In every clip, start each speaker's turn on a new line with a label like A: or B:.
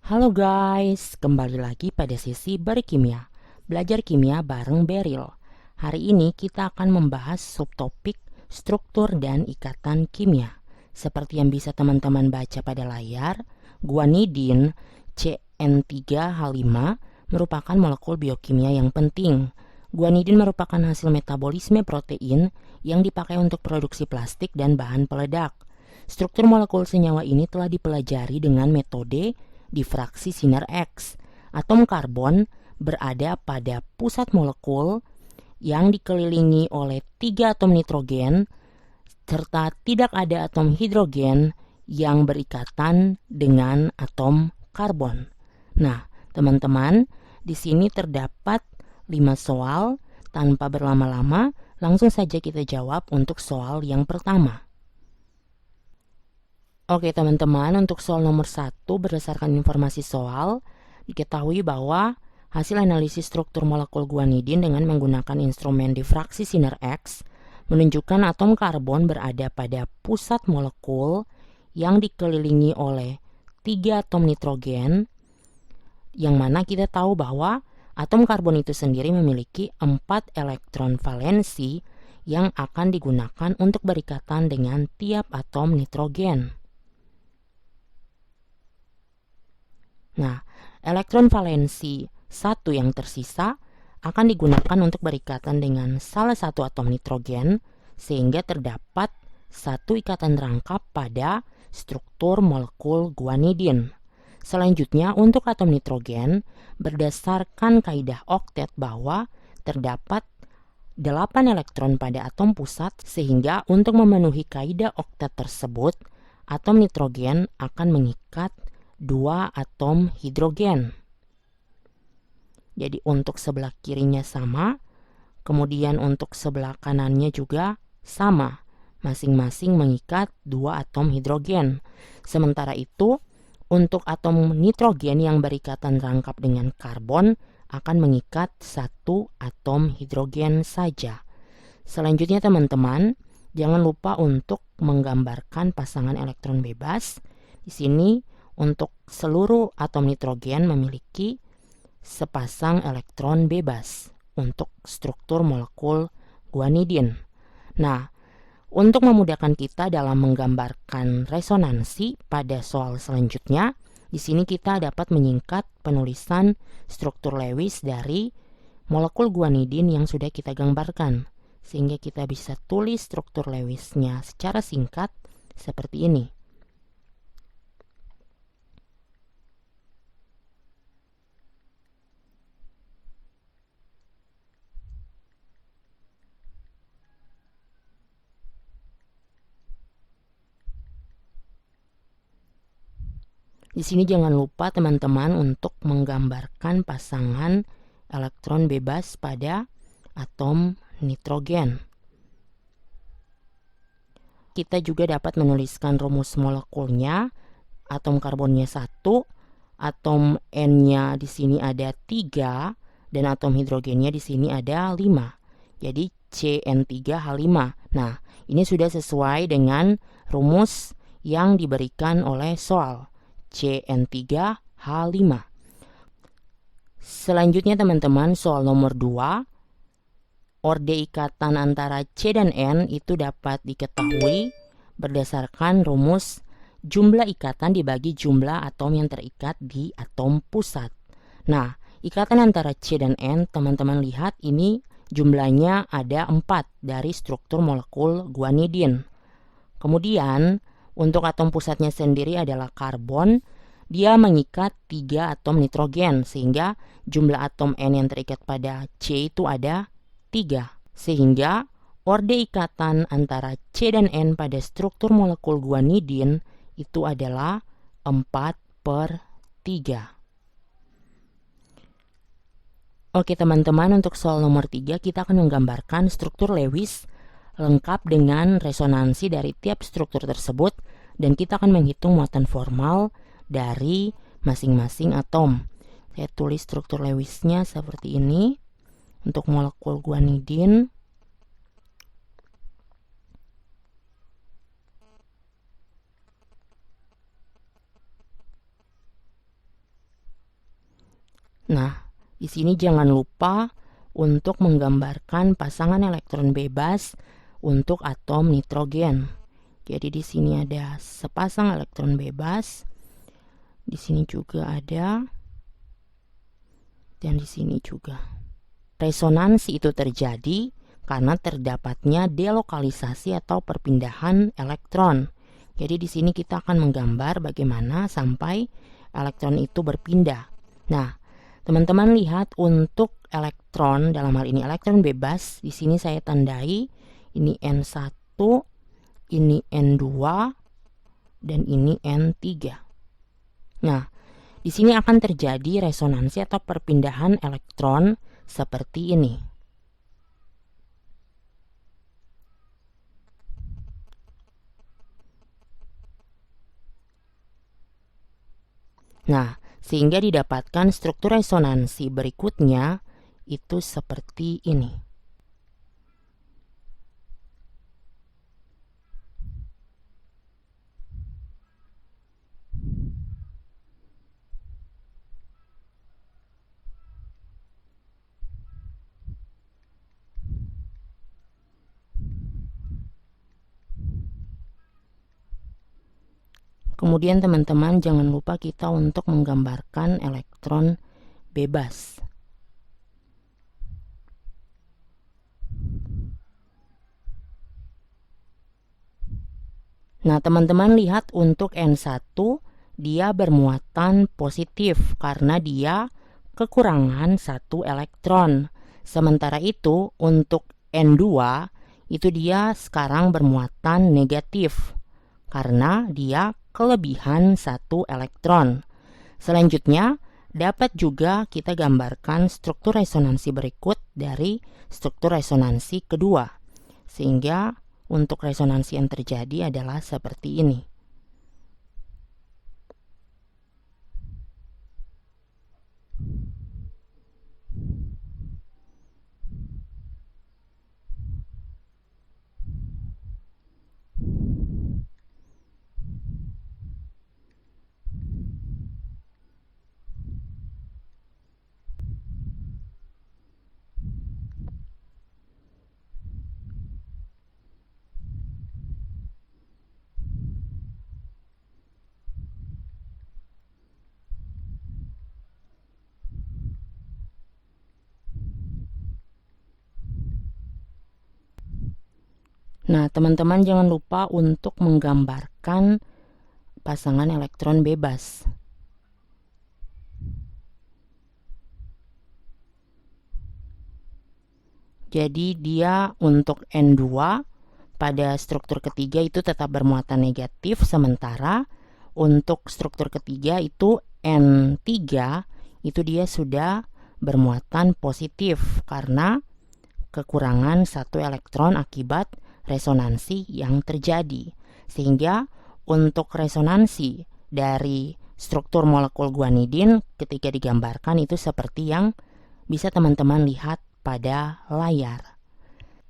A: Halo guys, kembali lagi pada sesi berkimia. Belajar kimia bareng Beril. Hari ini kita akan membahas subtopik struktur dan ikatan kimia. Seperti yang bisa teman-teman baca pada layar, guanidin CN3H5 merupakan molekul biokimia yang penting. Guanidin merupakan hasil metabolisme protein yang dipakai untuk produksi plastik dan bahan peledak. Struktur molekul senyawa ini telah dipelajari dengan metode difraksi sinar X. Atom karbon berada pada pusat molekul yang dikelilingi oleh 3 atom nitrogen serta tidak ada atom hidrogen yang berikatan dengan atom karbon. Nah, teman-teman, di sini terdapat 5 soal. Tanpa berlama-lama, langsung saja kita jawab untuk soal yang pertama. Oke teman-teman, untuk soal nomor 1 berdasarkan informasi soal, diketahui bahwa hasil analisis struktur molekul guanidin dengan menggunakan instrumen difraksi sinar X menunjukkan atom karbon berada pada pusat molekul yang dikelilingi oleh 3 atom nitrogen, yang mana kita tahu bahwa atom karbon itu sendiri memiliki 4 elektron valensi yang akan digunakan untuk berikatan dengan tiap atom nitrogen. Nah, elektron valensi 1 yang tersisa akan digunakan untuk berikatan dengan salah satu atom nitrogen sehingga terdapat satu ikatan rangkap pada struktur molekul guanidin. Selanjutnya, untuk atom nitrogen, berdasarkan kaidah oktet bahwa terdapat 8 elektron pada atom pusat sehingga untuk memenuhi kaidah oktet tersebut, atom nitrogen akan mengikat 2 atom hidrogen. Jadi untuk sebelah kirinya sama, kemudian untuk sebelah kanannya juga sama, masing-masing mengikat 2 atom hidrogen. Sementara itu, untuk atom nitrogen yang berikatan rangkap dengan karbon akan mengikat 1 atom hidrogen saja. Selanjutnya teman-teman, jangan lupa untuk menggambarkan pasangan elektron bebas. Di sini untuk seluruh atom nitrogen memiliki sepasang elektron bebas untuk struktur molekul guanidin. Nah, untuk memudahkan kita dalam menggambarkan resonansi pada soal selanjutnya, di sini kita dapat menyingkat penulisan struktur Lewis dari molekul guanidin yang sudah kita gambarkan, sehingga kita bisa tulis struktur Lewisnya secara singkat seperti ini. Di sini jangan lupa teman-teman untuk menggambarkan pasangan elektron bebas pada atom nitrogen. Kita juga dapat menuliskan rumus molekulnya. Atom karbonnya 1, atom N-nya di sini ada 3 dan atom hidrogennya di sini ada 5. Jadi CN3H5. Nah, ini sudah sesuai dengan rumus yang diberikan oleh soal. CN3H5. Selanjutnya teman-teman, soal nomor 2. Orde ikatan antara C dan N itu dapat diketahui berdasarkan rumus jumlah ikatan dibagi jumlah atom yang terikat di atom pusat. Nah, ikatan antara C dan N, teman-teman lihat ini jumlahnya ada 4 dari struktur molekul guanidin. Kemudian, untuk atom pusatnya sendiri adalah karbon, dia mengikat 3 atom nitrogen sehingga jumlah atom N yang terikat pada C itu ada 3. Sehingga orde ikatan antara C dan N pada struktur molekul guanidin itu adalah 4/3. Oke teman-teman, untuk soal nomor 3 kita akan menggambarkan struktur Lewis lengkap dengan resonansi dari tiap struktur tersebut dan kita akan menghitung muatan formal dari masing-masing atom. Saya tulis struktur Lewisnya seperti ini. Untuk molekul guanidin, Nah, di sini jangan lupa untuk menggambarkan pasangan elektron bebas untuk atom nitrogen. Jadi di sini ada sepasang elektron bebas. Di sini juga ada, dan di sini juga. Resonansi itu terjadi karena terdapatnya delokalisasi atau perpindahan elektron. Jadi di sini kita akan menggambar bagaimana sampai elektron itu berpindah. Nah, teman-teman lihat untuk elektron, dalam hal ini elektron bebas, di sini saya tandai ini N1, ini N2, dan ini N3. Nah, di sini akan terjadi resonansi atau perpindahan elektron seperti ini. Nah, sehingga didapatkan struktur resonansi berikutnya itu seperti ini. Kemudian teman-teman jangan lupa kita untuk menggambarkan elektron bebas. Nah, teman-teman lihat untuk N1 dia bermuatan positif karena dia kekurangan satu elektron. Sementara itu untuk N2 itu dia sekarang bermuatan negatif karena dia kelebihan satu elektron. Selanjutnya dapat juga kita gambarkan struktur resonansi berikut dari struktur resonansi kedua. Sehingga untuk resonansi yang terjadi adalah seperti ini. Nah, teman-teman jangan lupa untuk menggambarkan pasangan elektron bebas. Jadi dia untuk N2 pada struktur ketiga itu tetap bermuatan negatif, sementara untuk struktur ketiga itu N3 itu dia sudah bermuatan positif karena kekurangan satu elektron akibat resonansi yang terjadi. Sehingga untuk resonansi dari struktur molekul guanidin ketika digambarkan itu seperti yang bisa teman-teman lihat pada layar.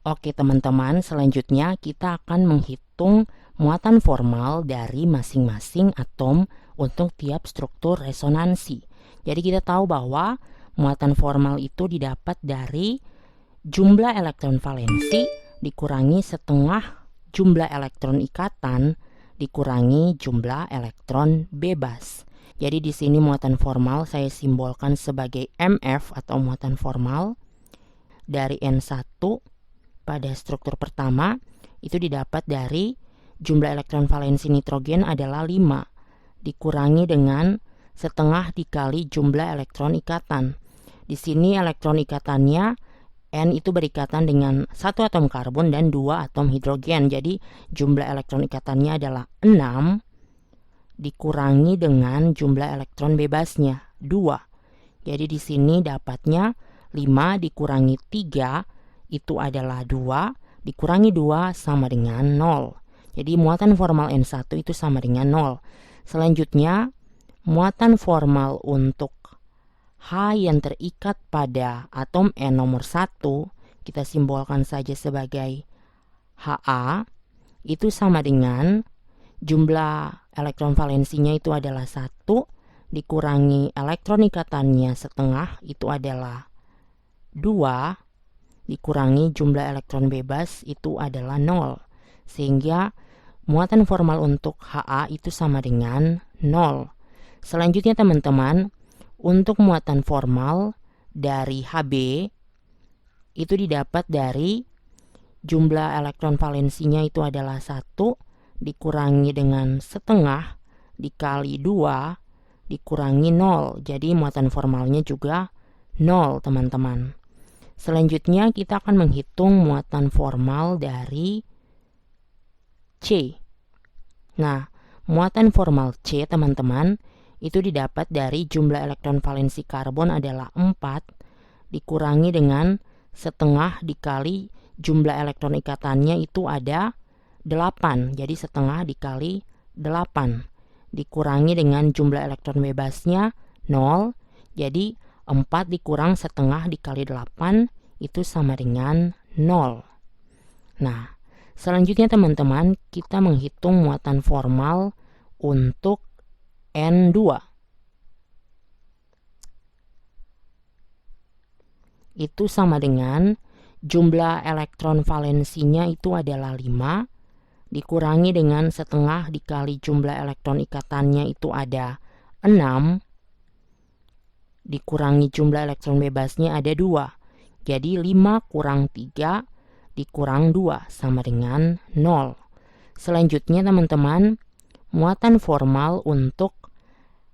A: Oke teman-teman, selanjutnya kita akan menghitung muatan formal dari masing-masing atom untuk tiap struktur resonansi. Jadi kita tahu bahwa muatan formal itu didapat dari jumlah elektron valensi dikurangi setengah jumlah elektron ikatan dikurangi jumlah elektron bebas. Jadi di sini muatan formal saya simbolkan sebagai MF atau muatan formal dari N1 pada struktur pertama itu didapat dari jumlah elektron valensi nitrogen adalah 5 dikurangi dengan setengah dikali jumlah elektron ikatan. Di sini elektron ikatannya N itu berikatan dengan satu atom karbon dan 2 atom hidrogen. Jadi jumlah elektron ikatannya adalah 6 dikurangi dengan jumlah elektron bebasnya 2. Jadi di sini dapatnya 5 dikurangi 3 itu adalah 2 dikurangi 2 sama dengan 0. Jadi muatan formal N1 itu sama dengan 0. Selanjutnya muatan formal untuk H yang terikat pada atom N nomor 1 kita simbolkan saja sebagai Ha, itu sama dengan jumlah elektron valensinya itu adalah 1 dikurangi elektron ikatannya setengah itu adalah 2, dikurangi jumlah elektron bebas itu adalah 0. Sehingga muatan formal untuk Ha itu sama dengan 0. Selanjutnya teman-teman, untuk muatan formal dari Hb itu didapat dari jumlah elektron valensinya itu adalah 1 dikurangi dengan setengah dikali 2 dikurangi 0. Jadi muatan formalnya juga 0 teman-teman. Selanjutnya kita akan menghitung muatan formal dari C. Nah, muatan formal C teman-teman itu didapat dari jumlah elektron valensi karbon adalah 4 dikurangi dengan setengah dikali jumlah elektron ikatannya itu ada 8. Jadi setengah dikali 8 dikurangi dengan jumlah elektron bebasnya 0. Jadi 4 dikurang setengah dikali 8 itu sama dengan 0. Nah, selanjutnya teman-teman kita menghitung muatan formal untuk N2. Itu sama dengan jumlah elektron valensinya itu adalah 5 dikurangi dengan setengah dikali jumlah elektron ikatannya itu ada 6 dikurangi jumlah elektron bebasnya ada 2. Jadi 5 kurang 3 dikurang 2 sama dengan 0. Selanjutnya teman-teman, muatan formal untuk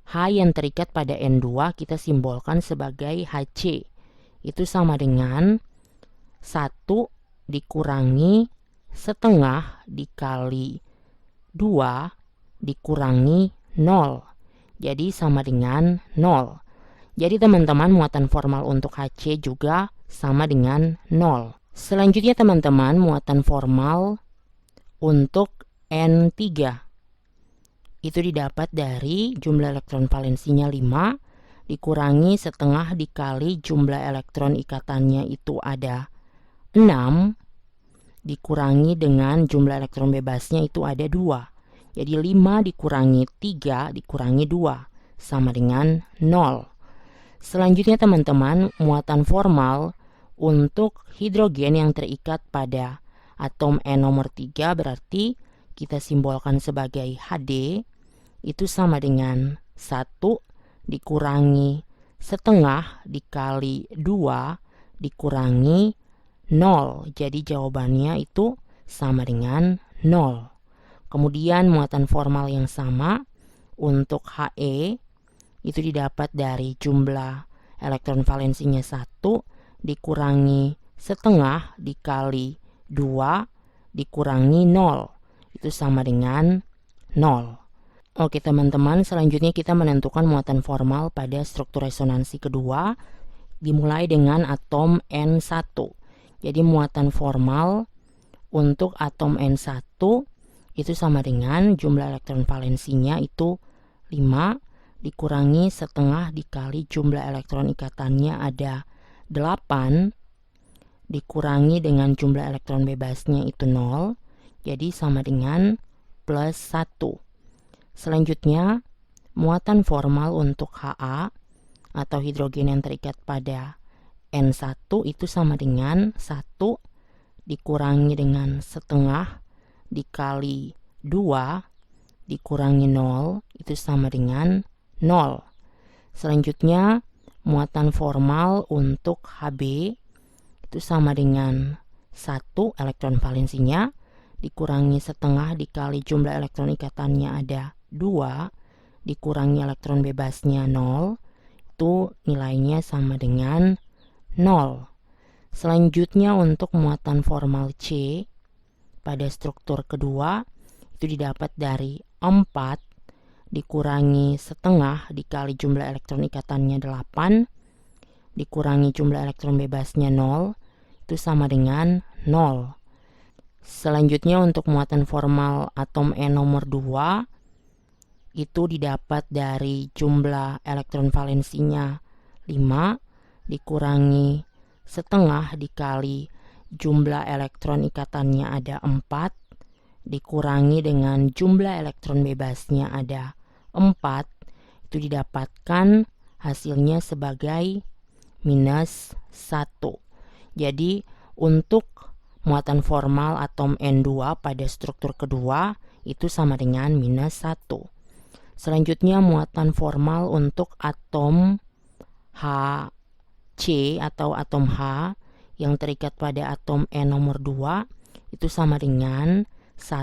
A: H yang terikat pada N2 kita simbolkan sebagai Hc. Itu sama dengan 1 dikurangi setengah dikali 2 dikurangi 0. Jadi sama dengan 0. Jadi teman-teman muatan formal untuk Hc juga sama dengan 0. Selanjutnya teman-teman muatan formal untuk N3. Itu didapat dari jumlah elektron valensinya 5 dikurangi setengah dikali jumlah elektron ikatannya itu ada 6 dikurangi dengan jumlah elektron bebasnya itu ada 2. Jadi 5 dikurangi 3 dikurangi 2 sama dengan 0. Selanjutnya teman-teman, muatan formal untuk hidrogen yang terikat pada atom N nomor 3 berarti kita simbolkan sebagai Hd itu sama dengan 1 dikurangi setengah dikali 2 dikurangi 0. Jadi jawabannya itu sama dengan 0. Kemudian muatan formal yang sama untuk He itu didapat dari jumlah elektron valensinya 1 dikurangi setengah dikali 2 dikurangi 0. Itu sama dengan 0. Oke teman-teman, selanjutnya kita menentukan muatan formal pada struktur resonansi kedua dimulai dengan atom N1. Jadi muatan formal untuk atom N1 itu sama dengan jumlah elektron valensinya itu 5 dikurangi setengah dikali jumlah elektron ikatannya ada 8 dikurangi dengan jumlah elektron bebasnya itu 0. Jadi sama dengan plus 1. Selanjutnya, muatan formal untuk Ha atau hidrogen yang terikat pada N1 itu sama dengan 1 dikurangi dengan setengah dikali 2 dikurangi 0 itu sama dengan 0. Selanjutnya, muatan formal untuk Hb itu sama dengan 1 elektron valensinya dikurangi setengah dikali jumlah elektron ikatannya ada 2 dikurangi elektron bebasnya 0 itu nilainya sama dengan 0. Selanjutnya untuk muatan formal C pada struktur kedua itu didapat dari 4 dikurangi setengah dikali jumlah elektron ikatannya 8 dikurangi jumlah elektron bebasnya 0 itu sama dengan 0. Selanjutnya untuk muatan formal atom N nomor 2 itu didapat dari jumlah elektron valensinya 5 dikurangi setengah dikali jumlah elektron ikatannya ada 4 dikurangi dengan jumlah elektron bebasnya ada 4 itu didapatkan hasilnya sebagai minus 1. Jadi untuk muatan formal atom N2 pada struktur kedua itu sama dengan minus 1. Selanjutnya muatan formal untuk atom HC atau atom H yang terikat pada atom N nomor 2 itu sama dengan 1,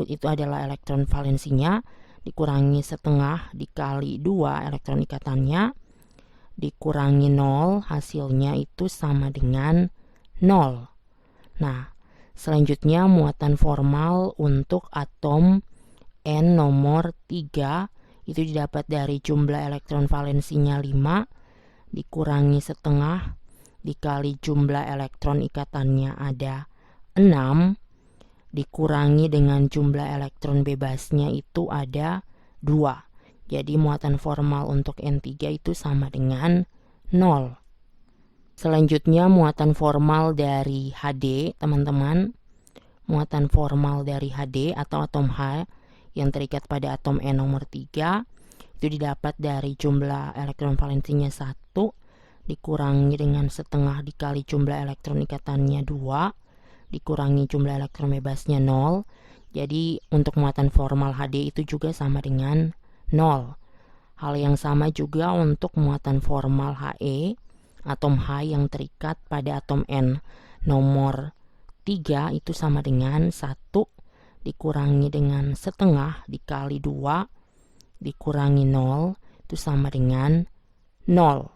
A: itu adalah elektron valensinya, dikurangi setengah dikali 2 elektron ikatannya, dikurangi 0, hasilnya itu sama dengan 0. Nah, selanjutnya muatan formal untuk atom N nomor 3 itu didapat dari jumlah elektron valensinya 5 dikurangi setengah dikali jumlah elektron ikatannya ada 6 dikurangi dengan jumlah elektron bebasnya itu ada 2. Jadi muatan formal untuk N3 itu sama dengan 0. Selanjutnya muatan formal dari HD, teman-teman. Muatan formal dari HD atau atom H yang terikat pada atom N nomor 3 itu didapat dari jumlah elektron valensinya 1 dikurangi dengan setengah dikali jumlah elektron ikatannya 2 dikurangi jumlah elektron bebasnya 0. Jadi untuk muatan formal HD itu juga sama dengan 0. Hal yang sama juga untuk muatan formal He, atom H yang terikat pada atom N nomor 3 itu sama dengan 1 dikurangi dengan setengah dikali 2 dikurangi 0 itu sama dengan 0.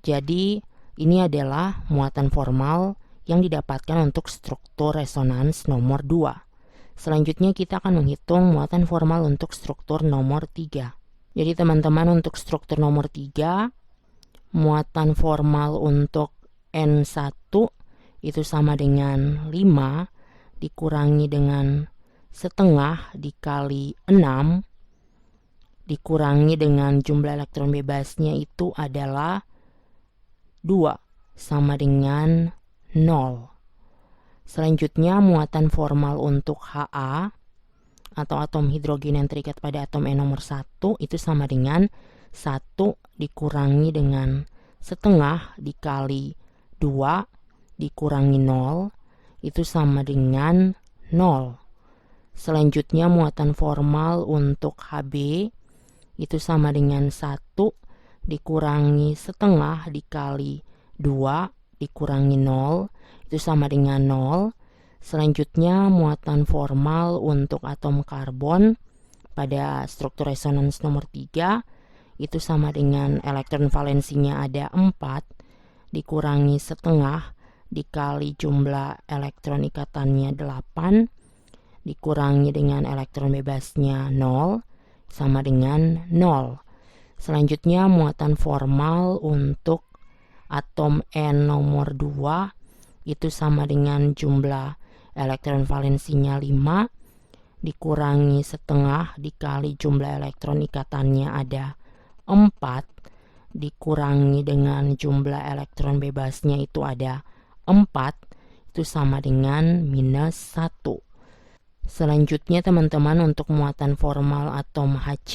A: Jadi ini adalah muatan formal yang didapatkan untuk struktur resonans nomor 2. Selanjutnya kita akan menghitung muatan formal untuk struktur nomor 3. Jadi teman-teman untuk struktur nomor 3 muatan formal untuk N1 itu sama dengan 5 dikurangi dengan setengah dikali 6 dikurangi dengan jumlah elektron bebasnya itu adalah 2 sama dengan 0. Selanjutnya muatan formal untuk Ha atau atom hidrogen yang terikat pada atom N nomor 1 itu sama dengan 1 dikurangi dengan setengah dikali 2 dikurangi 0 itu sama dengan 0. Selanjutnya muatan formal untuk Hb itu sama dengan 1 dikurangi setengah dikali 2 dikurangi 0 itu sama dengan 0. Selanjutnya muatan formal untuk atom karbon pada struktur resonans nomor 3 itu sama dengan elektron valensinya ada 4 dikurangi setengah dikali jumlah elektron ikatannya 8 dikurangi dengan elektron bebasnya 0 sama dengan 0. Selanjutnya muatan formal untuk atom N nomor 2 itu sama dengan jumlah elektron valensinya 5 dikurangi setengah dikali jumlah elektron ikatannya ada 4 dikurangi dengan jumlah elektron bebasnya itu ada 4 itu sama dengan minus 1. Selanjutnya teman-teman untuk muatan formal atom Hc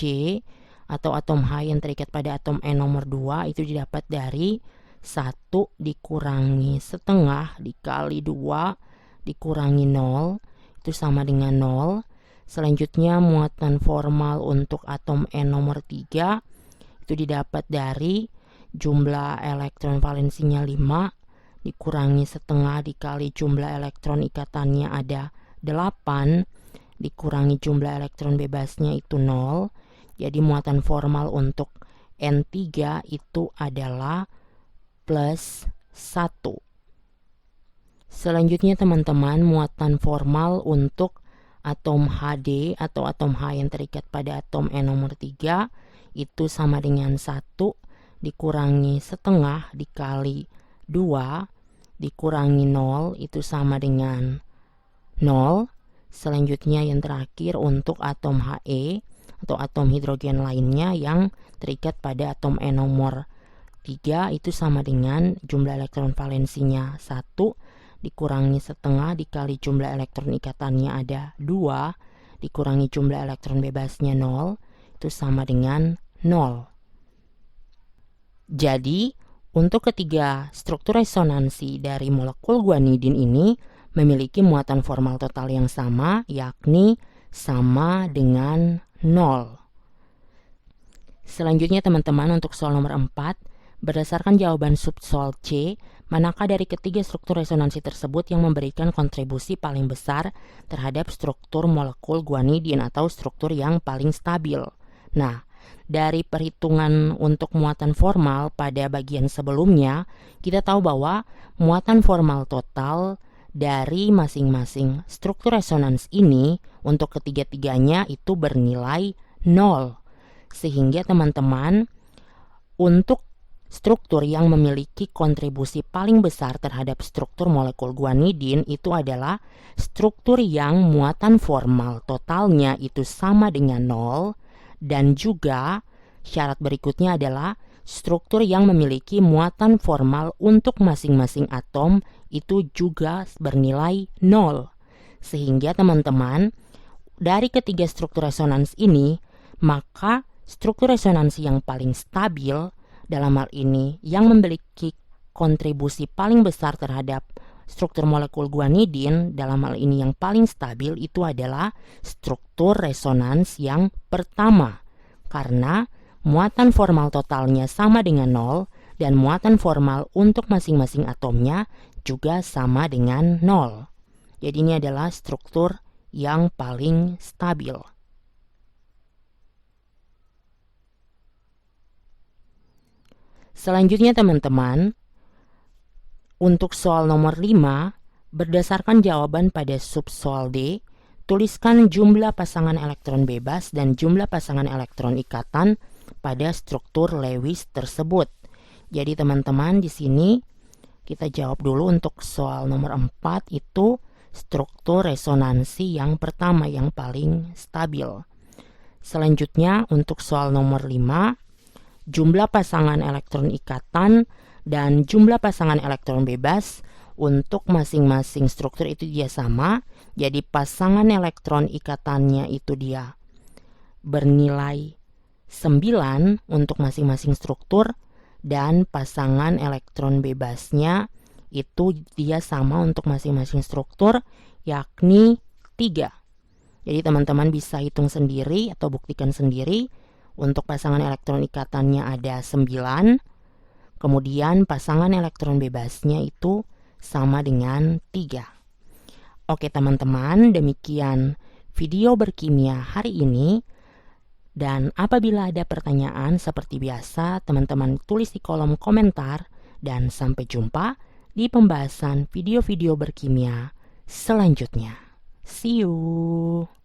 A: atau atom H yang terikat pada atom N nomor 2 itu didapat dari 1 dikurangi setengah dikali 2 dikurangi 0 itu sama dengan 0. Selanjutnya muatan formal untuk atom N nomor 3 itu didapat dari jumlah elektron valensinya 5 dikurangi setengah dikali jumlah elektron ikatannya ada 8 dikurangi jumlah elektron bebasnya itu 0. Jadi muatan formal untuk N3 itu adalah plus 1. Selanjutnya teman-teman muatan formal untuk atom Hd atau atom H yang terikat pada atom N nomor 3 itu sama dengan 1 dikurangi setengah dikali 2 dikurangi 0 itu sama dengan 0. Selanjutnya yang terakhir untuk atom He atau atom hidrogen lainnya yang terikat pada atom N nomor 3 itu sama dengan jumlah elektron valensinya 1 dikurangi setengah dikali jumlah elektron ikatannya ada 2 dikurangi jumlah elektron bebasnya 0 itu sama dengan 0. Jadi, untuk ketiga struktur resonansi dari molekul guanidin ini memiliki muatan formal total yang sama, yakni sama dengan 0. Selanjutnya teman-teman, untuk soal nomor 4, berdasarkan jawaban subsoal C, manakah dari ketiga struktur resonansi tersebut yang memberikan kontribusi paling besar terhadap struktur molekul guanidin atau struktur yang paling stabil? Nah, dari perhitungan untuk muatan formal pada bagian sebelumnya, kita tahu bahwa muatan formal total dari masing-masing struktur resonans ini untuk ketiga-tiganya itu bernilai 0. Sehingga teman-teman, untuk struktur yang memiliki kontribusi paling besar terhadap struktur molekul guanidin itu adalah struktur yang muatan formal totalnya itu sama dengan 0, dan juga syarat berikutnya adalah struktur yang memiliki muatan formal untuk masing-masing atom itu juga bernilai 0. Sehingga teman-teman, dari ketiga struktur resonans ini, maka struktur resonansi yang paling stabil dalam hal ini yang memiliki kontribusi paling besar terhadap struktur molekul guanidin, dalam hal ini yang paling stabil itu adalah struktur resonans yang pertama, karena muatan formal totalnya sama dengan 0 dan muatan formal untuk masing-masing atomnya juga sama dengan 0. Jadi ini adalah struktur yang paling stabil. Selanjutnya teman-teman, untuk soal nomor 5, berdasarkan jawaban pada subsoal D, tuliskan jumlah pasangan elektron bebas dan jumlah pasangan elektron ikatan pada struktur Lewis tersebut. Jadi teman-teman, di sini kita jawab dulu untuk soal nomor 4 itu struktur resonansi yang pertama yang paling stabil. Selanjutnya untuk soal nomor 5, jumlah pasangan elektron ikatan dan jumlah pasangan elektron bebas untuk masing-masing struktur itu dia sama. Jadi pasangan elektron ikatannya itu dia bernilai 9 untuk masing-masing struktur, dan pasangan elektron bebasnya itu dia sama untuk masing-masing struktur, yakni 3. Jadi teman-teman bisa hitung sendiri atau buktikan sendiri. Untuk pasangan elektron ikatannya ada 9, kemudian pasangan elektron bebasnya itu sama dengan 3. Oke teman-teman, demikian video berkimia hari ini. Dan apabila ada pertanyaan seperti biasa, teman-teman tulis di kolom komentar. Dan sampai jumpa di pembahasan video-video berkimia selanjutnya. See you!